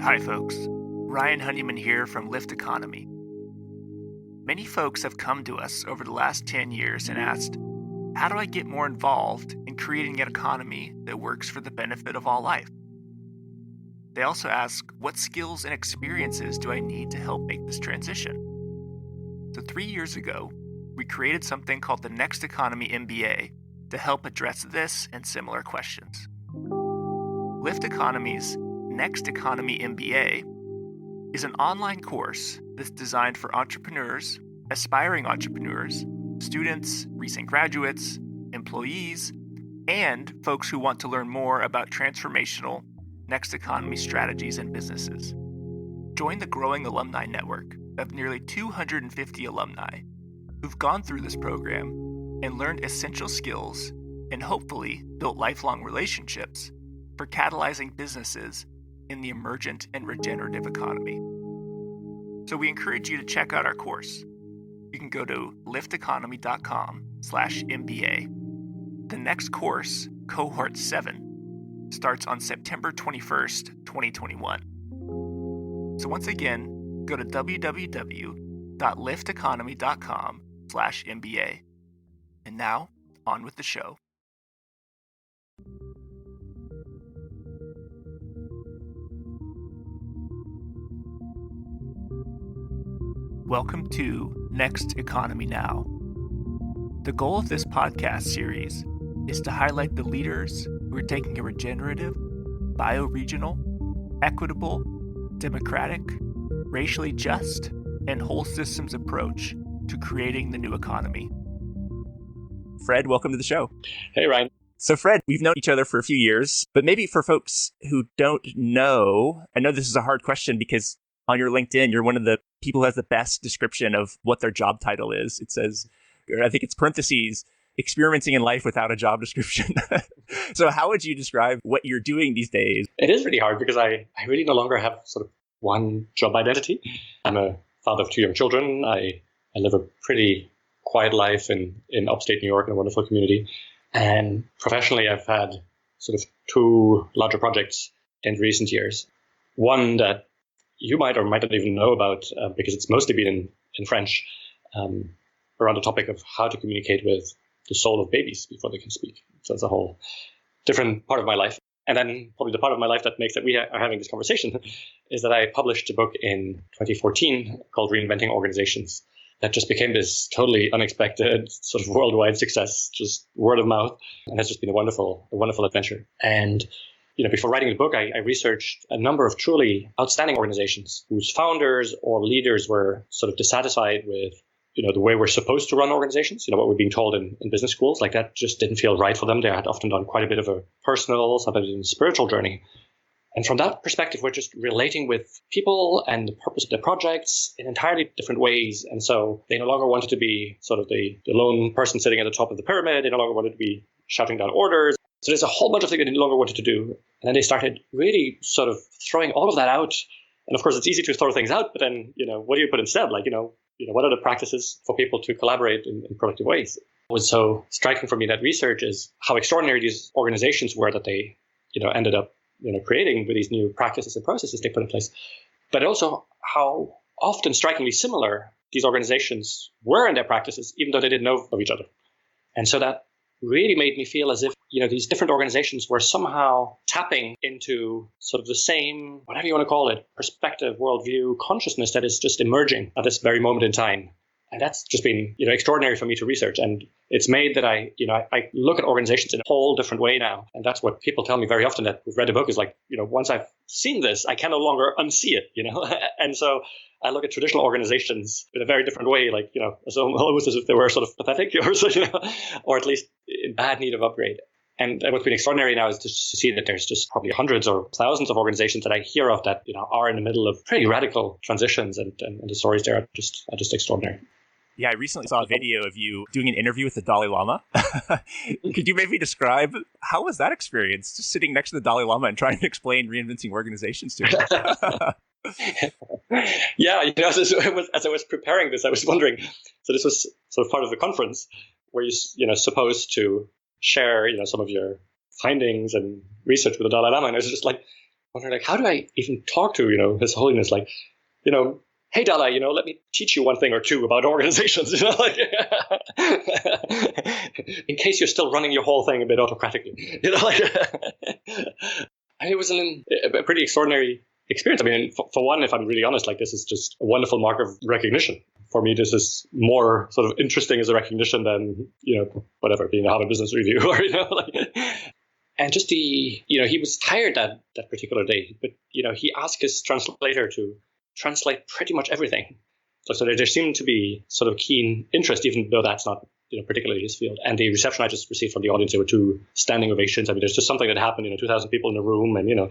Hi, folks. Ryan Honeyman here from Lift Economy. Many folks have come to us over the last 10 years and asked, how do I get more involved in creating an economy that works for the benefit of all life? They also ask, what skills and experiences do I need to help make this transition? So 3 years ago, we created something called the Next Economy MBA to help address this and similar questions. Lift Economy's Next Economy MBA is an online course that's designed for entrepreneurs, aspiring entrepreneurs, students, recent graduates, employees, and folks who want to learn more about transformational next economy strategies and businesses. Join the growing alumni network of nearly 250 alumni who've gone through this program and learned essential skills and hopefully built lifelong relationships for catalyzing businesses in the emergent and regenerative economy. So we encourage you to check out our course. You can go to lifteconomy.com/MBA. The next course, Cohort 7, starts on September 21st, 2021. So once again, go to www.lifteconomy.com/MBA. And now, on with the show. Welcome to Next Economy Now. The goal of this podcast series is to highlight the leaders who are taking a regenerative, bioregional, equitable, democratic, racially just, and whole systems approach to creating the new economy. Fred, welcome to the show. Hey, Ryan. So Fred, we've known each other for a few years, but maybe for folks who don't know, I know this is a hard question because on your LinkedIn, you're one of the people who has the best description of what their job title is. It says, or I think it's parentheses, experimenting in life without a job description. So how would you describe what you're doing these days? It is really hard because I really no longer have sort of one job identity. I'm a father of two young children. I live a pretty quiet life in upstate New York in a wonderful community. And professionally, I've had sort of two larger projects in recent years. One that you might or might not even know about because it's mostly been in French, around the topic of how to communicate with the soul of babies before they can speak. So it's a whole different part of my life. And then probably the part of my life that makes that we are having this conversation is that I published a book in 2014 called Reinventing Organizations that just became this totally unexpected sort of worldwide success, just word of mouth. And has just been a wonderful adventure. And before writing the book, I researched a number of truly outstanding organizations whose founders or leaders were sort of dissatisfied with, the way we're supposed to run organizations, what we're being told in business schools. Like that just didn't feel right for them. They had often done quite a bit of a personal, sometimes even spiritual journey. And from that perspective, we're just relating with people and the purpose of their projects in entirely different ways. And so they no longer wanted to be sort of the lone person sitting at the top of the pyramid. They no longer wanted to be shouting down orders. So there's a whole bunch of things they no longer wanted to do. And then they started really sort of throwing all of that out. And of course, it's easy to throw things out, but then, what do you put instead? Like, what are the practices for people to collaborate in productive ways? What was so striking for me in that research is how extraordinary these organizations were that they, ended up, creating with these new practices and processes they put in place. But also how often strikingly similar these organizations were in their practices, even though they didn't know of each other. And so that really made me feel as if, these different organizations were somehow tapping into sort of the same, whatever you want to call it, perspective, worldview, consciousness that is just emerging at this very moment in time. And that's just been, extraordinary for me to research. And it's made that I look at organizations in a whole different way now. And that's what people tell me very often that we've read the book is like, once I've seen this, I can no longer unsee it, And so I look at traditional organizations in a very different way, like, almost as if they were sort of pathetic or so, or at least in bad need of upgrade. And what's been extraordinary now is to see that there's just probably hundreds or thousands of organizations that I hear of that, are in the middle of pretty radical transitions, and the stories there are just extraordinary. Yeah, I recently saw a video of you doing an interview with the Dalai Lama. Could you maybe describe how was that experience, just sitting next to the Dalai Lama and trying to explain reinventing organizations to him? Yeah, as I was preparing this, I was wondering. So this was sort of part of the conference where you're supposed to share, some of your findings and research with the Dalai Lama, and I was just like, wondering, like, how do I even talk to, His Holiness? Like, hey, Dalai, let me teach you one thing or two about organizations, like, in case you're still running your whole thing a bit autocratically, like, it was a pretty extraordinary experience. I mean, for one, if I'm really honest, like, this is just a wonderful mark of recognition. For me, this is more sort of interesting as a recognition than, whatever, being a Harvard Business Review or, like, and just he was tired that particular day, but, he asked his translator to translate pretty much everything. So there seemed to be sort of keen interest, even though that's not, particularly his field. And the reception I just received from the audience, there were 2 standing ovations. I mean, there's just something that happened, 2,000 people in the room and,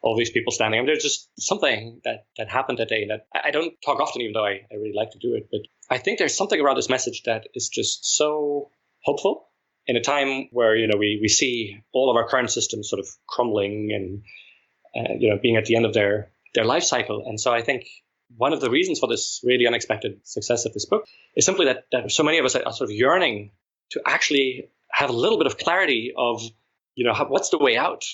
all these people standing. I mean, there's just something that happened that day. And that I don't talk often, even though I really like to do it. But I think there's something around this message that is just so hopeful in a time where, we see all of our current systems sort of crumbling and, being at the end of their life cycle. And so I think one of the reasons for this really unexpected success of this book is simply that so many of us are sort of yearning to actually have a little bit of clarity of, what's the way out?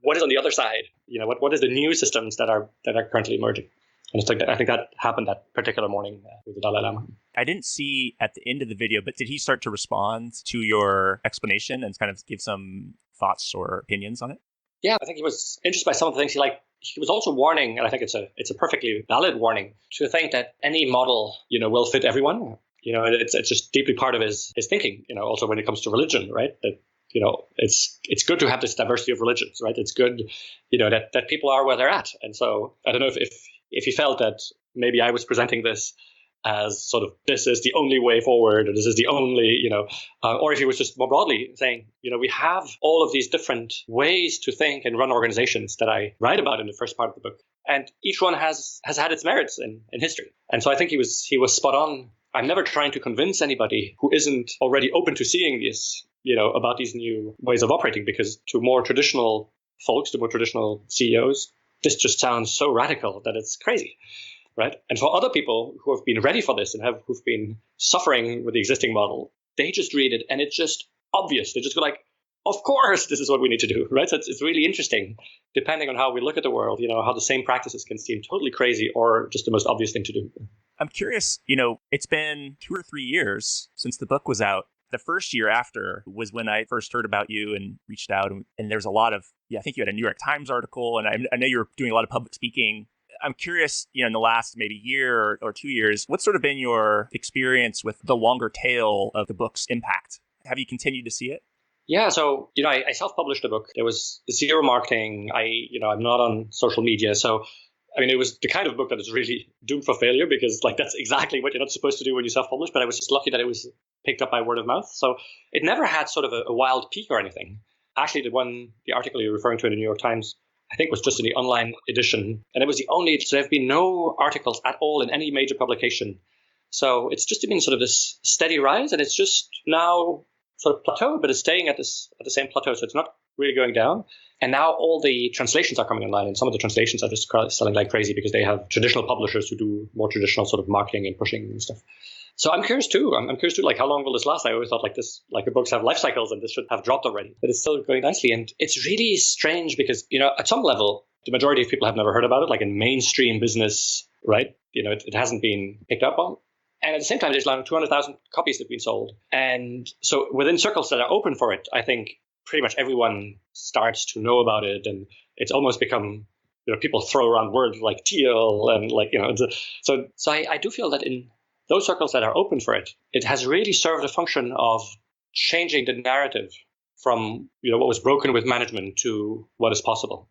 What is on the other side? What is the new systems that are currently emerging? And I think that happened that particular morning with the Dalai Lama. I didn't see at the end of the video, but did he start to respond to your explanation and kind of give some thoughts or opinions on it? Yeah, I think he was interested by some of the things he was also warning, and I think it's a perfectly valid warning, to think that any model, will fit everyone. It's just deeply part of his thinking, also when it comes to religion, right? That, it's good to have this diversity of religions, right? It's good, that people are where they're at. And so I don't know if he felt that maybe I was presenting this as sort of, this is the only way forward, or this is the only, or if he was just more broadly saying, we have all of these different ways to think and run organizations that I write about in the first part of the book. And each one has had its merits in history. And so I think he was spot on. I'm never trying to convince anybody who isn't already open to seeing this, about these new ways of operating, because to more traditional folks, to more traditional CEOs, this just sounds so radical that it's crazy. Right. And for other people who have been ready for this and who've been suffering with the existing model, they just read it and it's just obvious. They just go like, of course, this is what we need to do. Right. So it's really interesting, depending on how we look at the world, how the same practices can seem totally crazy or just the most obvious thing to do. I'm curious, it's been 2 or 3 years since the book was out. The first year after was when I first heard about you and reached out. And there's a lot of, I think you had a New York Times article, and I know you were doing a lot of public speaking. I'm curious, in the last maybe year or 2 years, what's sort of been your experience with the longer tail of the book's impact? Have you continued to see it? Yeah, so, I self-published a book. There was zero marketing. I'm not on social media. So, I mean, it was the kind of book that is really doomed for failure, because like that's exactly what you're not supposed to do when you self-publish. But I was just lucky that it was picked up by word of mouth. So it never had sort of a wild peak or anything. Actually, the article you're referring to in the New York Times, I think was just in the online edition. And it was so there have been no articles at all in any major publication. So it's just been sort of this steady rise, and it's just now sort of plateaued, but it's staying at the same plateau. So it's not really going down. And now all the translations are coming online, and some of the translations are just selling like crazy because they have traditional publishers who do more traditional sort of marketing and pushing and stuff. So I'm curious too. I'm curious too, like, how long will this last? I always thought the books have life cycles and this should have dropped already, but it's still going nicely. And it's really strange because, at some level, the majority of people have never heard about it, like in mainstream business, right? It hasn't been picked up on. And at the same time, there's like 200,000 copies that have been sold. And so within circles that are open for it, I think pretty much everyone starts to know about it. And it's almost become, people throw around words like teal and so I do feel that in those circles that are open for it, it has really served a function of changing the narrative from, what was broken with management to what is possible.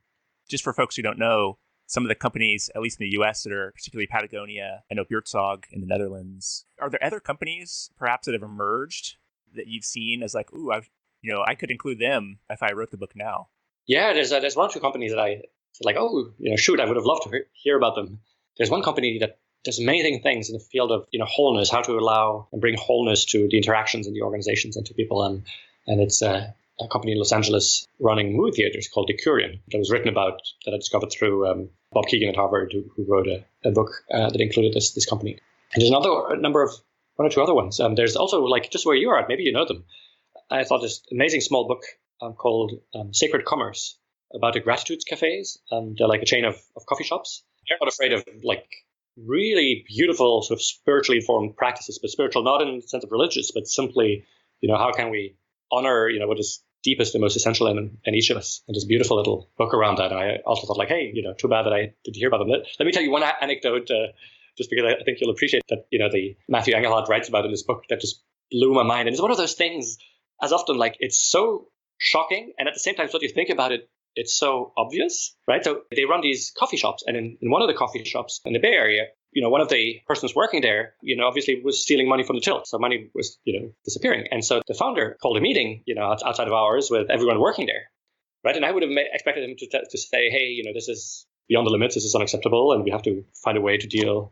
Just for folks who don't know, some of the companies, at least in the US, that are particularly Patagonia, I know Buurtzorg in the Netherlands. Are there other companies perhaps that have emerged that you've seen as like, ooh, I could include them if I wrote the book now? Yeah, there's 1 or 2 companies that I said like, oh, shoot, I would have loved to hear about them. There's one company that does amazing things in the field of, wholeness, how to allow and bring wholeness to the interactions in the organizations and to people. And it's a company in Los Angeles running movie theaters called Decurion that was written about, that I discovered through Bob Keegan at Harvard, who wrote a book that included this company. And there's a number of 1 or 2 other ones. There's also, like, just where you are at, maybe you know them. I thought this amazing small book called Sacred Commerce about the gratitude cafes. They're like a chain of coffee shops. They're not afraid of like really beautiful sort of spiritually informed practices, but spiritual not in the sense of religious, but simply, how can we honor, what is deepest and most essential in each of us. And there's a beautiful little book around that. And I also thought like, hey, too bad that I didn't hear about them. Let me tell you one anecdote, just because I think you'll appreciate that, the Matthew Engelhardt writes about in this book that just blew my mind. And it's one of those things, as often, like it's so shocking. And at the same time, so if you think about it, it's so obvious, right? So they run these coffee shops. And in one of the coffee shops in the Bay Area, one of the persons working there, obviously was stealing money from the till. So money was, disappearing. And so the founder called a meeting, outside of hours with everyone working there, right? And I would have expected him to say, hey, this is beyond the limits. This is unacceptable. And we have to find a way to deal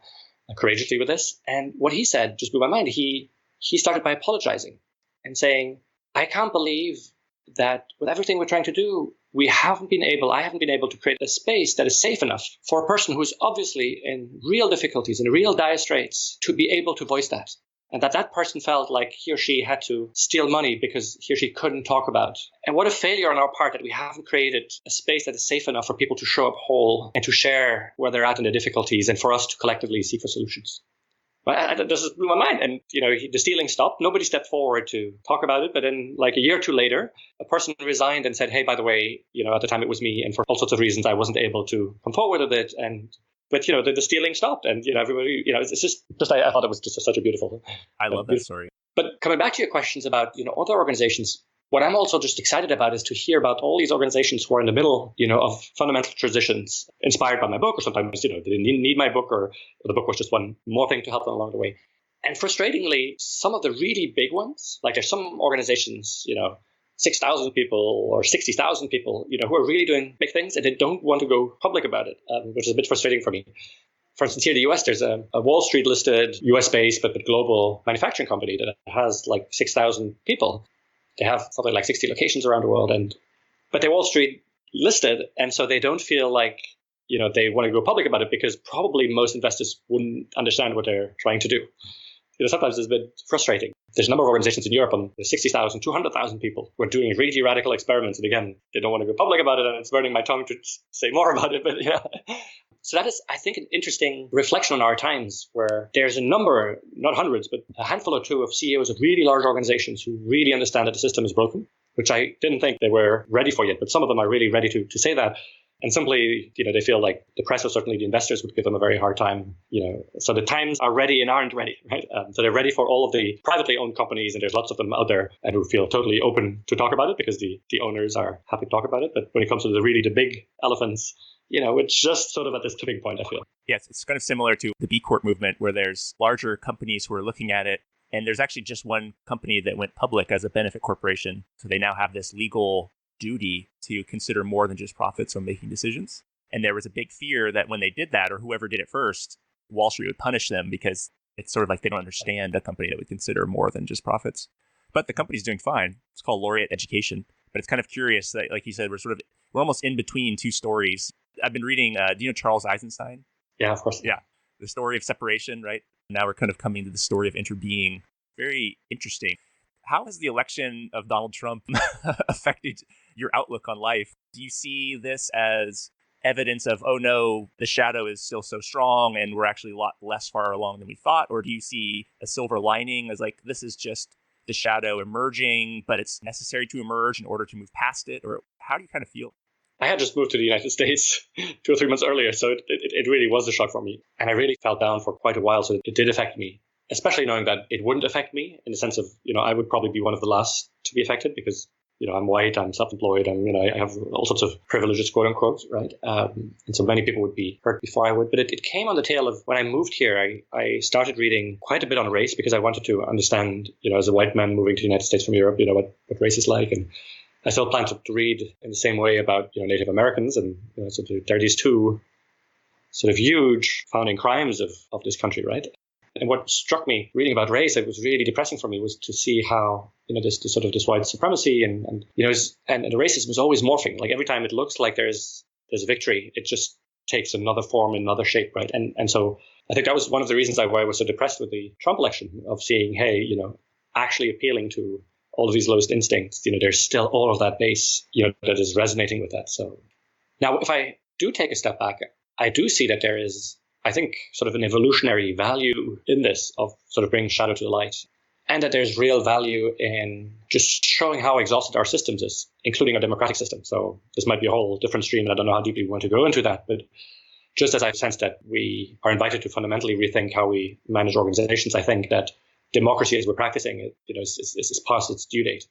courageously with this. And what he said just blew my mind. He started by apologizing and saying, I can't believe that with everything we're trying to do, I haven't been able to create a space that is safe enough for a person who's obviously in real difficulties, in real dire straits, to be able to voice that. And that person felt like he or she had to steal money because he or she couldn't talk about. And what a failure on our part that we haven't created a space that is safe enough for people to show up whole and to share where they're at in the difficulties and for us to collectively seek for solutions. But this just blew my mind. And, the stealing stopped. Nobody stepped forward to talk about it. But then like a year or two later, a person resigned and said, hey, by the way, at the time it was me. And for all sorts of reasons, I wasn't able to come forward with it. But the stealing stopped. And, everybody, it's just I thought it was just such a beautiful. I love that story. But coming back to your questions about, other organizations, what I'm also just excited about is to hear about all these organizations who are in the middle, of fundamental transitions inspired by my book, or sometimes, they didn't need my book, or the book was just one more thing to help them along the way. And frustratingly, some of the really big ones, like there's some organizations, 6,000 people or 60,000 people, who are really doing big things and they don't want to go public about it, which is a bit frustrating for me. For instance, here in the US, there's a Wall Street listed US-based but global manufacturing company that has like 6,000 people. They have something like 60 locations around the world, but they're Wall Street listed, and so they don't feel like they want to go public about it because probably most investors wouldn't understand what they're trying to do. Sometimes it's a bit frustrating. There's a number of organizations in Europe, and there's 60,000, 200,000 people who are doing really radical experiments, and again, they don't want to go public about it, and it's burning my tongue to say more about it. But So that is, I think, an interesting reflection on our times where there's a number, not hundreds, but a handful or two of CEOs of really large organizations who really understand that the system is broken, which I didn't think they were ready for yet. But some of them are really ready to say that. And simply, they feel like the press or certainly the investors would give them a very hard time. So the times are ready and aren't ready, right? So they're ready for all of the privately owned companies, and there's lots of them out there and who feel totally open to talk about it because the owners are happy to talk about it. But when it comes to the big elephants, it's just sort of at this tipping point, I feel. Yes, it's kind of similar to the B Corp movement where there's larger companies who are looking at it. And there's actually just one company that went public as a benefit corporation. So they now have this legal duty to consider more than just profits when making decisions. And there was a big fear that when they did that, or whoever did it first, Wall Street would punish them because it's sort of like they don't understand a company that would consider more than just profits. But the company's doing fine. It's called Laureate Education. But it's kind of curious that, like you said, we're almost in between two stories. I've been reading, do you know Charles Eisenstein? Yeah, of course. Yeah. The story of separation, right? Now we're kind of coming to the story of interbeing. Very interesting. How has the election of Donald Trump affected your outlook on life? Do you see this as evidence of, oh no, the shadow is still so strong and we're actually a lot less far along than we thought? Or do you see a silver lining as like, this is just the shadow emerging, but it's necessary to emerge in order to move past it? Or how do you kind of feel? I had just moved to the United States 2 or 3 months earlier, so it really was a shock for me. And I really felt down for quite a while, so it did affect me, especially knowing that it wouldn't affect me in the sense of, I would probably be one of the last to be affected because, I'm white, I'm self-employed, and, I have all sorts of privileges, quote unquote, right? And so many people would be hurt before I would. But it came on the tail of when I moved here, I started reading quite a bit on race because I wanted to understand, as a white man moving to the United States from Europe, what race is like. And I still plan to read in the same way about Native Americans, and so there are these two sort of huge founding crimes of this country, right? And what struck me reading about race, it was really depressing for me, was to see how this white supremacy and the racism is always morphing. Like every time it looks like there's a victory, it just takes another form, another shape, right? And so I think that was one of the reasons why I was so depressed with the Trump election, of seeing, hey, actually appealing to all of these lowest instincts, there's still all of that base, that is resonating with that. So now if I do take a step back, I do see that there is, I think, sort of an evolutionary value in this of sort of bringing shadow to the light, and that there's real value in just showing how exhausted our systems is, including our democratic system. So this might be a whole different stream, and I don't know how deeply we want to go into that, but just as I sense that we are invited to fundamentally rethink how we manage organizations, I think that democracy as we're practicing it, is past its due date.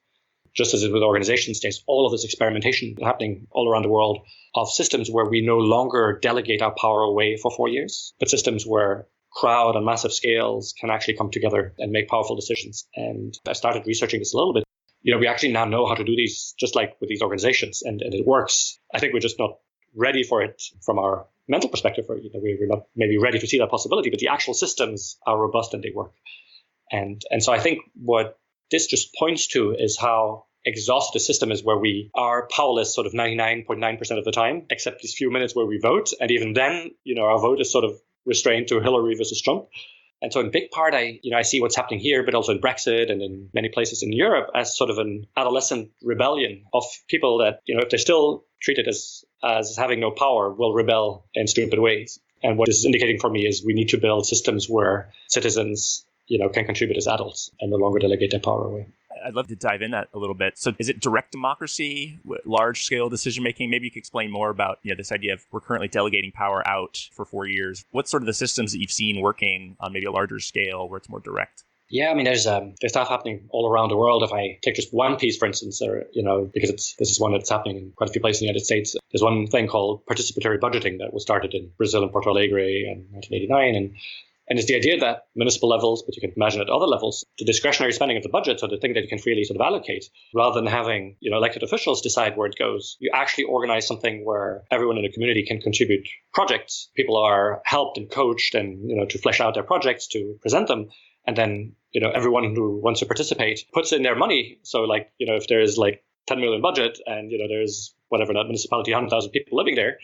Just as with organizations, there's all of this experimentation happening all around the world of systems where we no longer delegate our power away for 4 years, but systems where crowd on massive scales can actually come together and make powerful decisions. And I started researching this a little bit. We actually now know how to do these, just like with these organizations, and it works. I think we're just not ready for it from our mental perspective, or we're not maybe ready to see that possibility, but the actual systems are robust and they work. And so I think what this just points to is how exhausted the system is, where we are powerless sort of 99.9% of the time, except these few minutes where we vote. And even then, our vote is sort of restrained to Hillary versus Trump. And so in big part, I see what's happening here, but also in Brexit and in many places in Europe as sort of an adolescent rebellion of people that, if they're still treated as having no power, will rebel in stupid ways. And what this is indicating for me is we need to build systems where citizens, can contribute as adults and no longer delegate their power away. I'd love to dive in that a little bit. So is it direct democracy, large scale decision making? Maybe you could explain more about this idea of we're currently delegating power out for 4 years. What's sort of the systems that you've seen working on maybe a larger scale where it's more direct? Yeah, I mean, there's stuff happening all around the world. If I take just one piece, for instance, or, because this is one that's happening in quite a few places in the United States, there's one thing called participatory budgeting that was started in Brazil and Porto Alegre in 1989. And it's the idea that municipal levels, but you can imagine at other levels, the discretionary spending of the budget, so the thing that you can freely sort of allocate, rather than having elected officials decide where it goes, you actually organize something where everyone in the community can contribute projects. People are helped and coached and to flesh out their projects, to present them. And then everyone who wants to participate puts in their money. So if there's 10 million budget and there's whatever, that municipality, 100,000 people living there,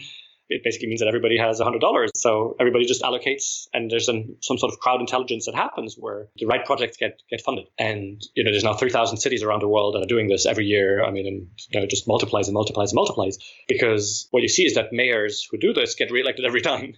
it basically means that everybody has $100. So everybody just allocates, and there's some sort of crowd intelligence that happens where the right projects get funded. And, there's now 3,000 cities around the world that are doing this every year. I mean, and it just multiplies and multiplies and multiplies, because what you see is that mayors who do this get reelected every time.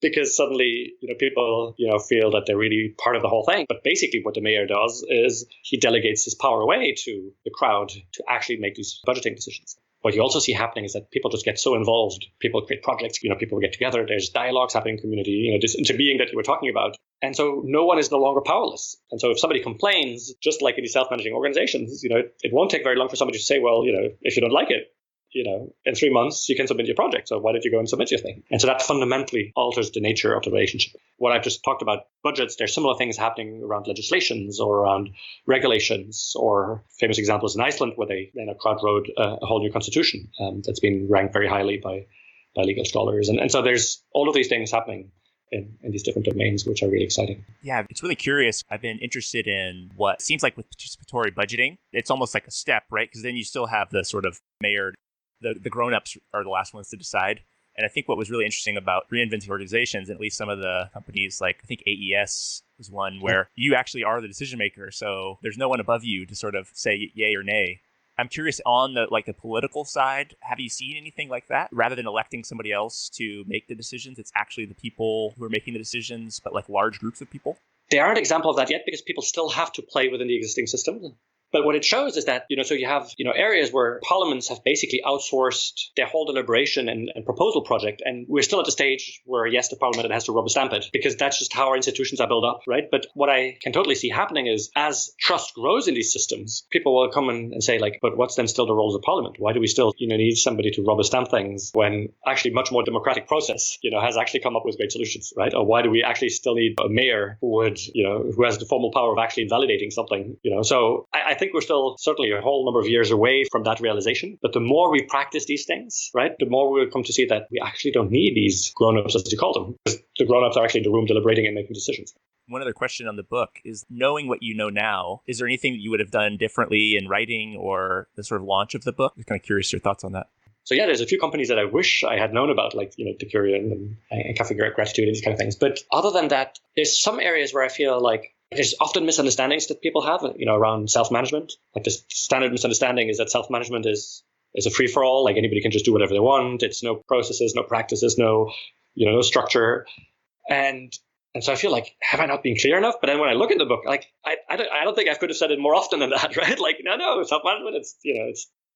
Because suddenly, people, feel that they're really part of the whole thing. But basically what the mayor does is he delegates his power away to the crowd to actually make these budgeting decisions. What you also see happening is that people just get so involved. People create projects, people get together. There's dialogues happening in the community, this interbeing that you were talking about. And so no one is no longer powerless. And so if somebody complains, just like in these self-managing organizations, it won't take very long for somebody to say, well, if you don't like it, in 3 months, you can submit your project. So why don't you go and submit your thing? And so that fundamentally alters the nature of the relationship. What I've just talked about budgets, there's similar things happening around legislations or around regulations, or famous examples in Iceland where they crowd wrote a whole new constitution that's been ranked very highly by legal scholars. And so there's all of these things happening in these different domains, which are really exciting. Yeah, it's really curious. I've been interested in what seems like with participatory budgeting, it's almost like a step, right? Because then you still have the sort of mayor. The grown-ups are the last ones to decide. And I think what was really interesting about reinventing organizations, at least some of the companies, like I think AES is one where you actually are the decision maker. So there's no one above you to sort of say yay or nay. I'm curious on the political side, have you seen anything like that? Rather than electing somebody else to make the decisions, it's actually the people who are making the decisions, but large groups of people? They aren't an example of that yet because people still have to play within the existing system. But what it shows is that, so you have, areas where parliaments have basically outsourced their whole deliberation and proposal project. And we're still at the stage where, yes, the parliament has to rubber stamp it because that's just how our institutions are built up, right? But what I can totally see happening is as trust grows in these systems, people will come and say but what's then still the role of the parliament? Why do we still, need somebody to rubber stamp things when actually much more democratic process, has actually come up with great solutions, right? Or why do we actually still need a mayor who would, who has the formal power of actually invalidating something, So I think we're still certainly a whole number of years away from that realization. But the more we practice these things, right, the more we'll come to see that we actually don't need these grown-ups, as you call them. Because the grown-ups are actually in the room deliberating and making decisions. One other question on the book is, knowing what you know now, is there anything that you would have done differently in writing or the sort of launch of the book? I'm kind of curious your thoughts on that. So yeah, there's a few companies that I wish I had known about, like, Decurion and Cafe Gratitude and these kind of things. But other than that, there's some areas where I feel like there's often misunderstandings that people have, around self-management. Like the standard misunderstanding is that self-management is a free-for-all. Like anybody can just do whatever they want. It's no processes, no practices, no structure. And so I feel like, have I not been clear enough? But then when I look at the book, like I don't think I could have said it more often than that, right? Like no, self-management.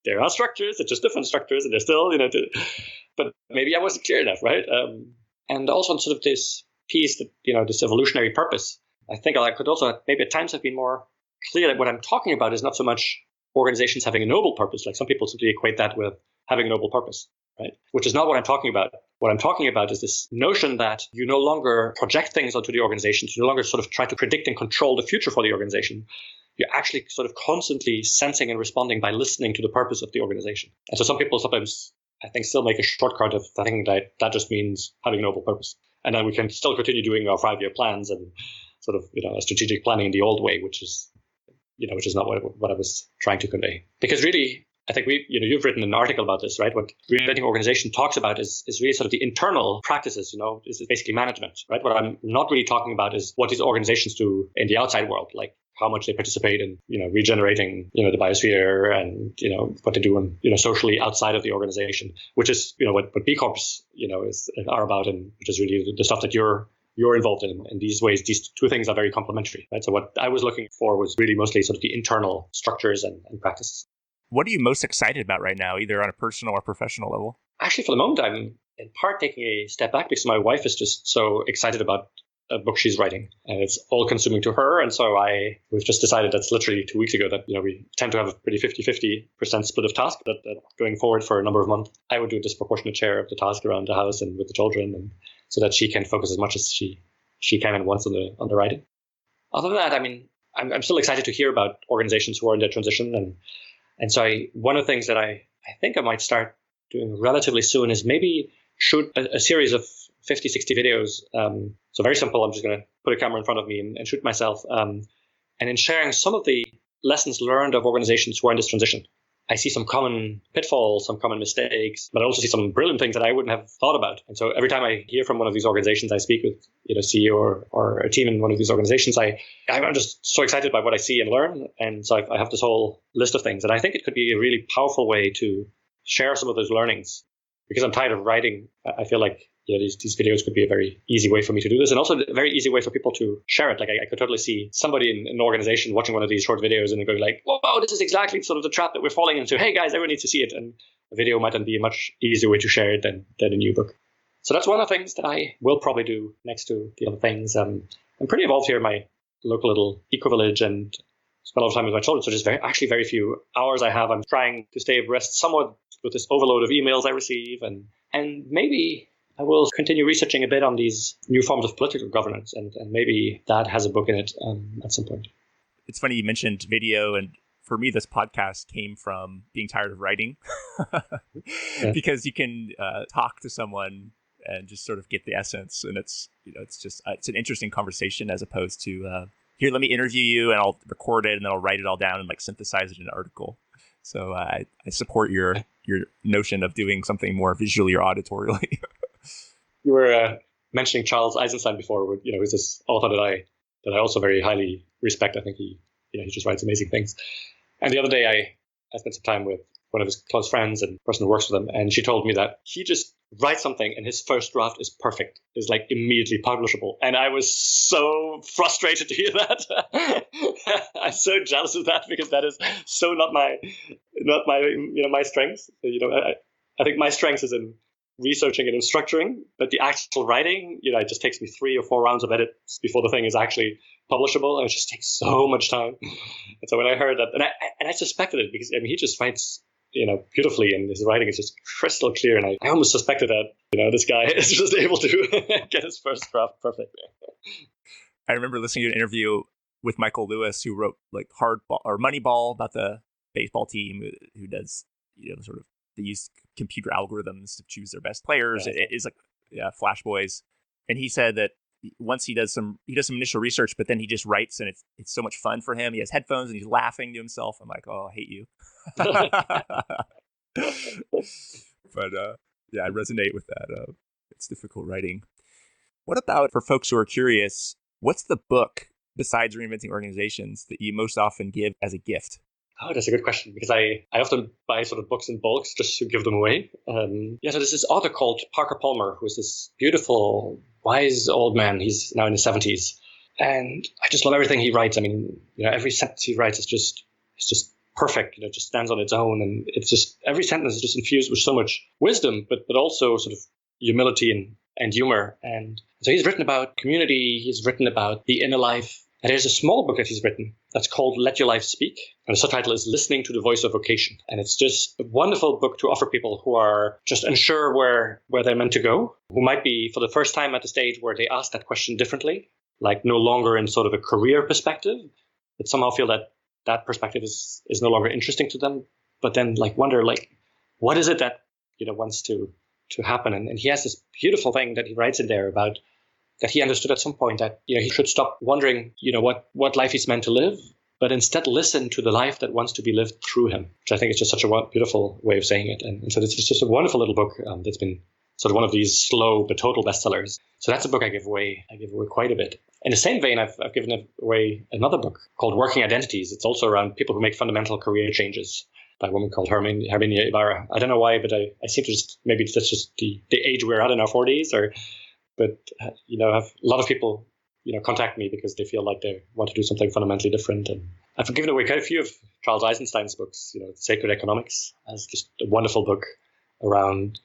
There are structures. It's just different structures, and they're still, but maybe I wasn't clear enough, right? And also sort of this piece that this evolutionary purpose. I think I could also maybe at times have been more clear that what I'm talking about is not so much organizations having a noble purpose. Like some people simply equate that with having a noble purpose, right? Which is not what I'm talking about. What I'm talking about is this notion that you no longer project things onto the organization. You no longer sort of try to predict and control the future for the organization. You're actually sort of constantly sensing and responding by listening to the purpose of the organization. And so some people sometimes, I think, still make a shortcut of thinking that just means having a noble purpose. And then we can still continue doing our 5-year plans and sort of, strategic planning the old way, which is not what I was trying to convey. Because really, I think you've written an article about this, right? What Reinventing Organization talks about is really sort of the internal practices, is basically management, right? What I'm not really talking about is what these organizations do in the outside world, like how much they participate in, regenerating, the biosphere and, what they do socially outside of the organization, which is, what B Corps, are about, and which is really the stuff that you're involved in these ways. These two things are very complementary, right? So what I was looking for was really mostly sort of the internal structures and practices. What are you most excited about right now, either on a personal or professional level? Actually, for the moment, I'm in part taking a step back because my wife is just so excited about a book she's writing, and it's all consuming to her. And so we've just decided, that's literally 2 weeks ago, that we tend to have a pretty 50-50% split of task, that going forward for a number of months, I would do a disproportionate share of the task around the house and with the children, and so that she can focus as much as she can and wants on the writing. Other than that, I'm still excited to hear about organizations who are in their transition, and so one of the things that I think I might start doing relatively soon is maybe shoot a series of 50, 60 videos. So very simple. I'm just going to put a camera in front of me and shoot myself. And in sharing some of the lessons learned of organizations who are in this transition, I see some common pitfalls, some common mistakes, but I also see some brilliant things that I wouldn't have thought about. And so every time I hear from one of these organizations, I speak with CEO or a team in one of these organizations, I'm just so excited by what I see and learn. And so I have this whole list of things. And I think it could be a really powerful way to share some of those learnings. Because I'm tired of writing, I feel like these videos could be a very easy way for me to do this, and also a very easy way for people to share it. Like I could totally see somebody in an organization watching one of these short videos and going like, "Whoa, this is exactly sort of the trap that we're falling into. Hey guys, everyone needs to see it." And a video might then be a much easier way to share it than a new book. So that's one of the things that I will probably do next to the other things. I'm pretty involved here in my local little eco-village and spend a lot of time with my children. So just very few hours I have. I'm trying to stay abreast somewhat with this overload of emails I receive, and maybe I will continue researching a bit on these new forms of political governance, and maybe that has a book in it at some point. It's funny you mentioned video, and for me, this podcast came from being tired of writing because you can talk to someone and just sort of get the essence, and it's an interesting conversation as opposed to here, let me interview you, and I'll record it, and then I'll write it all down and synthesize it in an article. So I support your notion of doing something more visually or auditorially. You were mentioning Charles Eisenstein before. Who's this author that I also very highly respect. I think he just writes amazing things. And the other day I spent some time with one of his close friends and person who works with him, and she told me that he just writes something and his first draft is perfect, is immediately publishable. And I was so frustrated to hear that. I'm so jealous of that because that is so not my strengths. I think my strength is in researching and in structuring, but the actual writing, it just takes me 3 or 4 rounds of edits before the thing is actually publishable, and it just takes so much time. And so when I heard that, and I suspected it because he just writes beautifully, and his writing is just crystal clear, and I almost suspected that this guy is just able to get his first draft perfect. I remember listening to an interview with Michael Lewis, who wrote Hardball or Moneyball about the baseball team who does sort of, they use computer algorithms to choose their best players. It is Flash Boys. And he said that once he does some initial research, but then he just writes, and it's so much fun for him. He has headphones and he's laughing to himself. I'm like, oh, I hate you. But I resonate with that. It's difficult writing. What about for folks who are curious, what's the book besides reinventing organizations, that you most often give as a gift? Oh, that's a good question, because I often buy sort of books in bulks just to give them away. So there's this author called Parker Palmer, who's this beautiful, wise old man. He's now in his 70s. And I just love everything he writes. I mean, every sentence he writes is just perfect. It just stands on its own. And it's just, every sentence is just infused with so much wisdom, but also sort of humility and humor. And so he's written about community. He's written about the inner life. And there's a small book that he's written that's called Let Your Life Speak. And the subtitle is Listening to the Voice of Vocation. And it's just a wonderful book to offer people who are just unsure where they're meant to go, who might be for the first time at the stage where they ask that question differently, like no longer in sort of a career perspective, but somehow feel that perspective is no longer interesting to them. But then wonder, what is it that, wants to happen? And he has this beautiful thing that he writes in there about that he understood at some point that he should stop wondering what life he's meant to live, but instead listen to the life that wants to be lived through him, which I think is just such a beautiful way of saying it. And so it's just a wonderful little book that's been sort of one of these slow but total bestsellers. So that's a book I give away. I give away quite a bit. In the same vein, I've given away another book called Working Identities. It's also around people who make fundamental career changes, by a woman called Herminia Ibarra. I don't know why, but I seem to just, maybe that's just the age we're at in our 40s, but have a lot of people, contact me because they feel like they want to do something fundamentally different. And I've given away quite a few of Charles Eisenstein's books, Sacred Economics, as just a wonderful book around,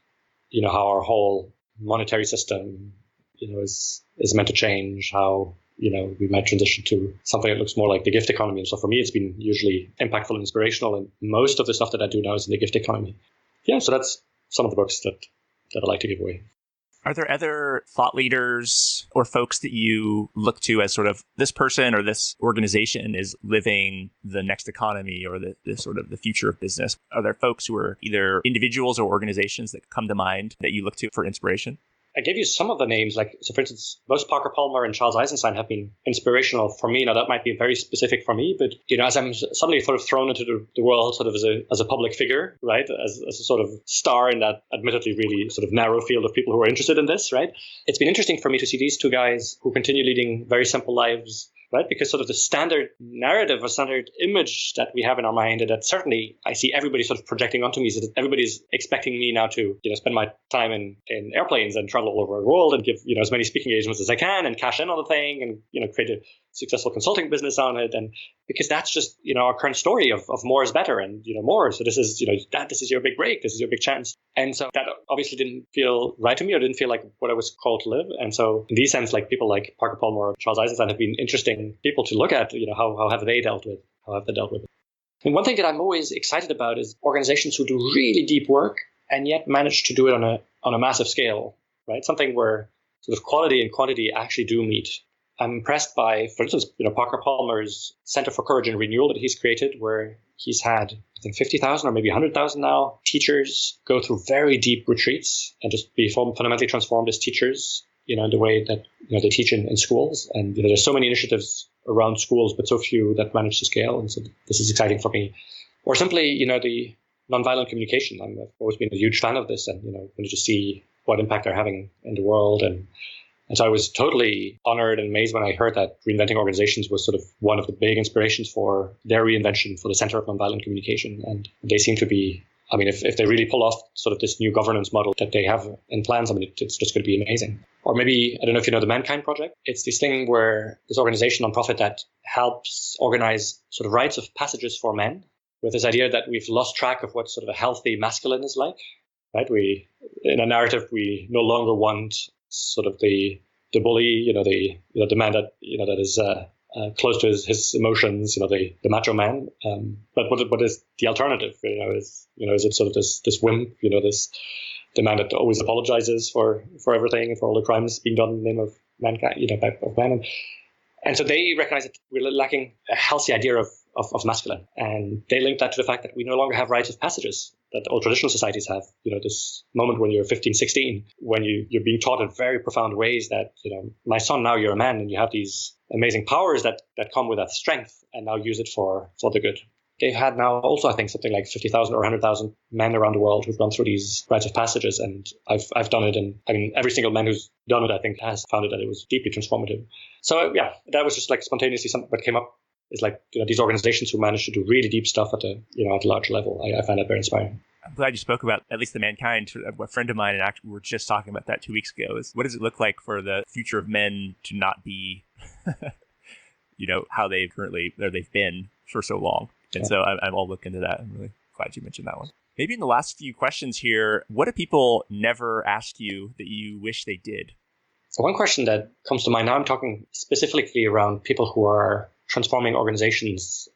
how our whole monetary system, is meant to change, how, we might transition to something that looks more like the gift economy. And so for me, it's been usually impactful and inspirational. And most of the stuff that I do now is in the gift economy. Yeah, so that's some of the books that I like to give away. Are there other thought leaders or folks that you look to as sort of this person or this organization is living the next economy or the sort of the future of business? Are there folks who are either individuals or organizations that come to mind that you look to for inspiration? I gave you some of the names, so for instance, both Parker Palmer and Charles Eisenstein have been inspirational for me. Now that might be very specific for me, but as I'm suddenly sort of thrown into the world sort of as a public figure, right, as a sort of star in that admittedly really sort of narrow field of people who are interested in this, right? It's been interesting for me to see these two guys who continue leading very simple lives, right? Because sort of the standard narrative or standard image that we have in our mind, and that certainly I see everybody sort of projecting onto me, is that everybody's expecting me now to, spend my time in airplanes and travel all over the world and give, as many speaking engagements as I can and cash in on the thing and, create a successful consulting business on it. And because that's just, our current story of more is better and, more. So this is, this is your big break. This is your big chance. And so that obviously didn't feel right to me, or didn't feel like what I was called to live. And so in these sense, people like Parker Palmer or Charles Eisenstein have been interesting people to look at, how have they dealt with it. And one thing that I'm always excited about is organizations who do really deep work and yet manage to do it on a massive scale, right? Something where sort of quality and quantity actually do meet. I'm impressed by, for instance, Parker Palmer's Center for Courage and Renewal that he's created, where he's had, I think, 50,000 or maybe 100,000 now teachers go through very deep retreats and just be fundamentally transformed as teachers, in the way that they teach in schools. And there's so many initiatives around schools, but so few that manage to scale. And so this is exciting for me. Or simply, the nonviolent communication. I've always been a huge fan of this, and when you just see what impact they're having in the world. And so I was totally honored and amazed when I heard that Reinventing Organizations was sort of one of the big inspirations for their reinvention for the Center of Nonviolent Communication. And they seem to be, if they really pull off sort of this new governance model that they have in plans, it's just going to be amazing. Or maybe, I don't know if you know the Mankind Project. It's this thing where this organization, nonprofit, that helps organize sort of rites of passages for men, with this idea that we've lost track of what sort of a healthy masculine is like. Right, in a narrative, we no longer want sort of the bully, the man that that is close to his emotions, the macho man. But what is the alternative? Is it sort of this wimp, the man that always apologizes for everything and for all the crimes being done in the name of mankind, of man. And so they recognize that we're lacking a healthy idea of masculine. And they link that to the fact that we no longer have rites of passages that all traditional societies have. This moment when you're 15, 16, when you're being taught in very profound ways that, my son, now you're a man and you have these amazing powers that come with that strength, and now use it for the good. they've had now also, I think, something like 50,000 or 100,000 men around the world who've gone through these rites of passages. And I've done it. And I mean, every single man who's done it, I think, has found it that it was deeply transformative. So yeah, that was just like spontaneously something that came up. Is like, these organizations who manage to do really deep stuff at a large level. I find that very inspiring. I'm glad you spoke about at least the mankind. A friend of mine and we were just talking about that 2 weeks ago. Is what does it look like for the future of men to not be, how they've been for so long? And so I'll look into that. I'm really glad you mentioned that one. Maybe in the last few questions here, what do people never ask you that you wish they did? So one question that comes to mind now, I'm talking specifically around people who are transforming organizations,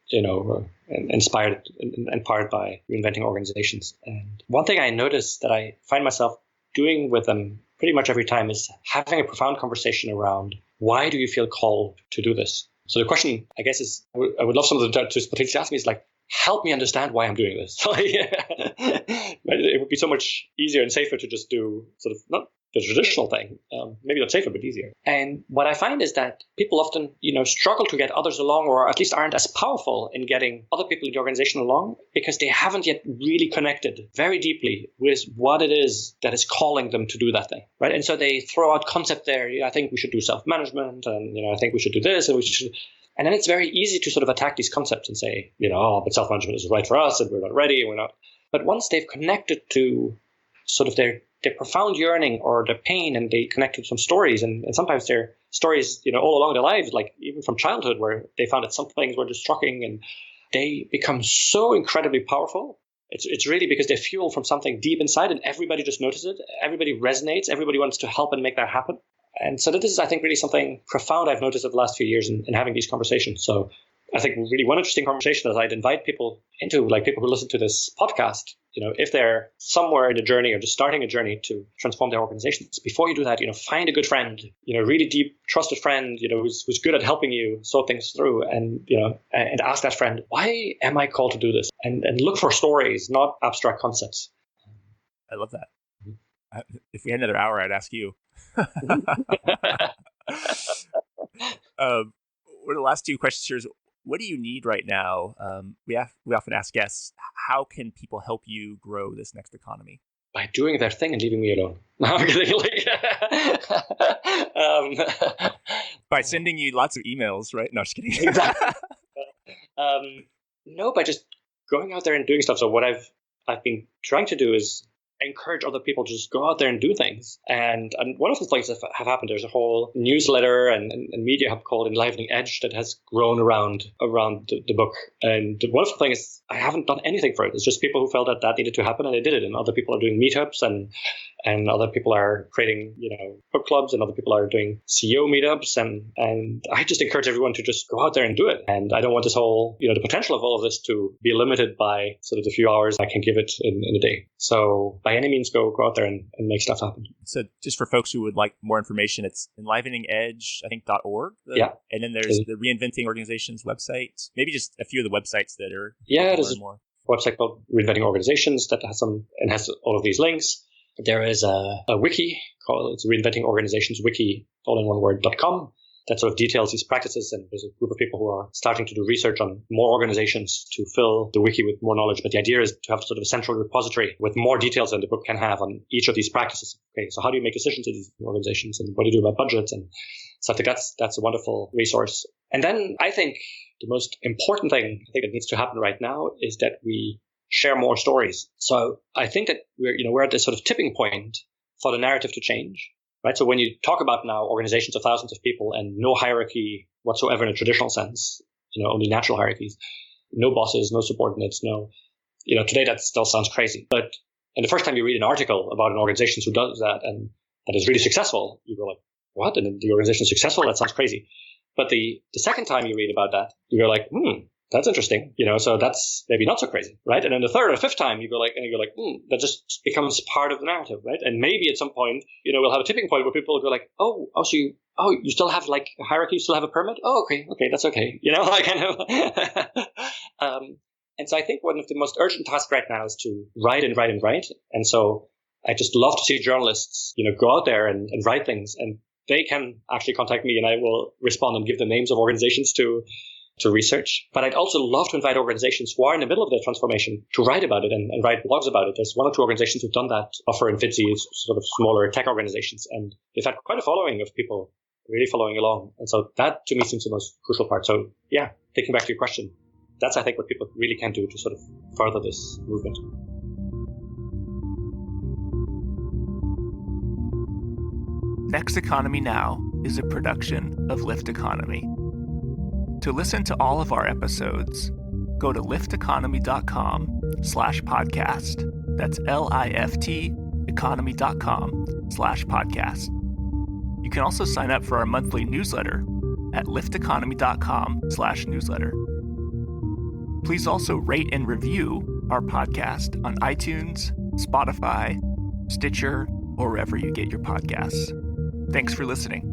inspired and powered by reinventing organizations. And one thing I notice that I find myself doing with them pretty much every time is having a profound conversation around, why do you feel called to do this? So the question, I guess, is, I would love someone to potentially ask me is like, help me understand why I'm doing this. It would be so much easier and safer to just do sort of not the traditional thing, maybe not safer, but easier. And what I find is that people often, struggle to get others along, or at least aren't as powerful in getting other people in the organization along, because they haven't yet really connected very deeply with what it is that is calling them to do that thing, right? And so they throw out concept there. I think we should do self-management, and I think we should do this, and we should. And then it's very easy to sort of attack these concepts and say, but self-management is right for us, and we're not ready, and we're not. But once they've connected to sort of their profound yearning or their pain, and they connect to some stories, and sometimes they're stories, all along their lives, like even from childhood, where they found that some things were destructing, and they become so incredibly powerful. It's really because they fuel from something deep inside, and everybody just notices it. Everybody resonates. Everybody wants to help and make that happen. And so this is, I think, really something profound I've noticed over the last few years in having these conversations. So I think really one interesting conversation that I'd invite people into, like people who listen to this podcast, if they're somewhere in a journey or just starting a journey to transform their organizations, before you do that, find a good friend, really deep, trusted friend, who's good at helping you sort things through, and ask that friend, why am I called to do this? And look for stories, not abstract concepts. I love that. If we had another hour, I'd ask you. One of the last two questions here is, what do you need right now? We often ask guests, how can people help you grow this next economy? By doing their thing and leaving me alone. No, I'm kidding. By sending you lots of emails, right? No, just kidding. Exactly. No, by just going out there and doing stuff. So what I've been trying to do is encourage other people to just go out there and do things. And one of the things that have happened, there's a whole newsletter and media hub called Enlivening Edge that has grown around the book. And one of the things is I haven't done anything for it. It's just people who felt that needed to happen, and they did it. And other people are doing meetups, and other people are creating, book clubs, and other people are doing CEO meetups. And I just encourage everyone to just go out there and do it. And I don't want this whole, the potential of all of this to be limited by sort of the few hours I can give it in a day. So by any means, go out there and make stuff happen. So just for folks who would like more information, it's enliveningedge, I think, .org. Yeah. And then there's the Reinventing Organizations website. Maybe just a few of the websites that are there's more. A website called Reinventing Organizations that has all of these links. There is a wiki called Reinventing Organizations Wiki, all in one word.com. That sort of details these practices, and there's a group of people who are starting to do research on more organizations to fill the wiki with more knowledge. But the idea is to have sort of a central repository with more details than the book can have on each of these practices. Okay, so how do you make decisions in these organizations, and what do you do about budgets? And so I think that's a wonderful resource. And then I think the most important thing I think that needs to happen right now is that we share more stories. So I think that we're at this sort of tipping point for the narrative to change. Right. So when you talk about now organizations of thousands of people and no hierarchy whatsoever in a traditional sense, only natural hierarchies, no bosses, no subordinates, today that still sounds crazy. But the first time you read an article about an organization who does that and that is really successful, you go like, what? And the organization is successful? That sounds crazy. But the second time you read about that, you go like, that's interesting, so that's maybe not so crazy, right? And then the third or fifth time you go like, that just becomes part of the narrative, right? And maybe at some point, we'll have a tipping point where people go like, so you still have like a hierarchy, you still have a pyramid? Oh, okay, that's okay, And so I think one of the most urgent tasks right now is to write and write and write. And so I just love to see journalists, go out there and write things, and they can actually contact me, and I will respond and give the names of organizations to to research. But I'd also love to invite organizations who are in the middle of their transformation to write about it and write blogs about it. There's one or two organizations who've done that. Offer and Fitzy is sort of smaller tech organizations, and they've had quite a following of people really following along. And so that to me seems the most crucial part. So yeah, taking back to your question, that's I think what people really can do to sort of further this movement. Next Economy Now is a production of Lift Economy. To listen to all of our episodes, go to lifteconomy.com/podcast. That's LIFT economy.com/podcast. You can also sign up for our monthly newsletter at lifteconomy.com/newsletter. Please also rate and review our podcast on iTunes, Spotify, Stitcher, or wherever you get your podcasts. Thanks for listening.